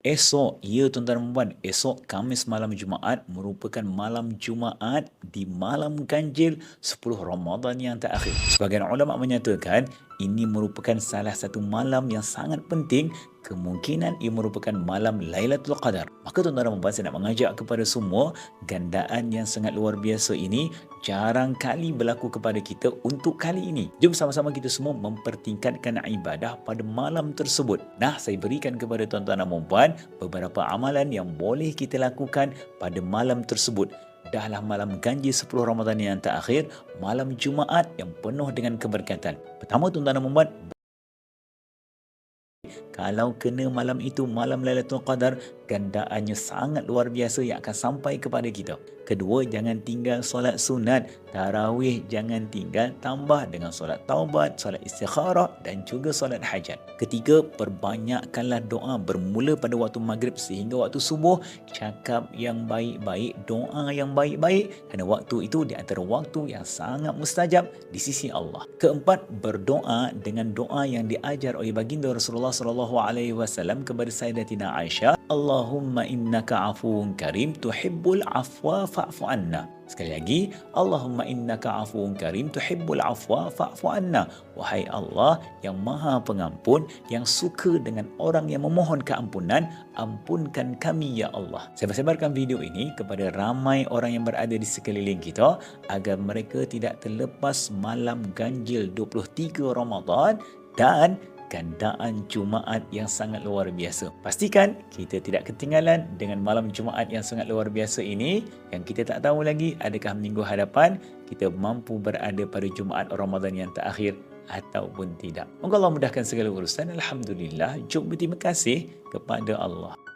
Esok, ya tuan-tuan dan puan, esok Khamis malam Jumaat merupakan malam Jumaat di malam ganjil 10 Ramadan yang terakhir. Sebagian ulama menyatakan ini merupakan salah satu malam yang sangat penting, kemungkinan ia merupakan malam Lailatul Qadar. Maka tuan-tuan dan puan, saya nak mengajak kepada semua, gandaan yang sangat luar biasa ini jarang kali berlaku kepada kita untuk kali ini. Jom sama-sama kita semua mempertingkatkan ibadah pada malam tersebut. Nah, saya berikan kepada tuan-tuan dan puan beberapa amalan yang boleh kita lakukan pada malam tersebut. Dahlah malam ganjil 10 Ramadan yang terakhir, malam Jumaat yang penuh dengan keberkatan. Pertama, tuan-tuan dan puan, kalau kena malam itu, malam Lailatul Qadar, gandaannya sangat luar biasa yang akan sampai kepada kita. Kedua, jangan tinggal solat sunat. Tarawih jangan tinggal, tambah dengan solat taubat, solat istikharah dan juga solat hajat. Ketiga, perbanyakkanlah doa bermula pada waktu maghrib sehingga waktu subuh. Cakap yang baik-baik, doa yang baik-baik, kerana waktu itu di antara waktu yang sangat mustajab di sisi Allah. Keempat, berdoa dengan doa yang diajar oleh baginda Rasulullah SAW kepada Sayyidatina Aisyah. Allahumma innaka afuun karim tuhibbul afwa fa'fu anna. Sekali lagi, Allahumma innaka afuun karim tuhibbul afwa fa'fu anna. Wahai Allah yang Maha Pengampun, yang suka dengan orang yang memohon keampunan, ampunkan kami ya Allah. Saya sebarkan video ini kepada ramai orang yang berada di sekeliling kita agar mereka tidak terlepas malam ganjil 23 Ramadan dan gandaan Jumaat yang sangat luar biasa. Pastikan kita tidak ketinggalan dengan malam Jumaat yang sangat luar biasa ini, yang kita tak tahu lagi adakah minggu hadapan kita mampu berada pada Jumaat Ramadan yang terakhir ataupun tidak. Moga Allah mudahkan segala urusan. Alhamdulillah. Jom berterima kasih kepada Allah.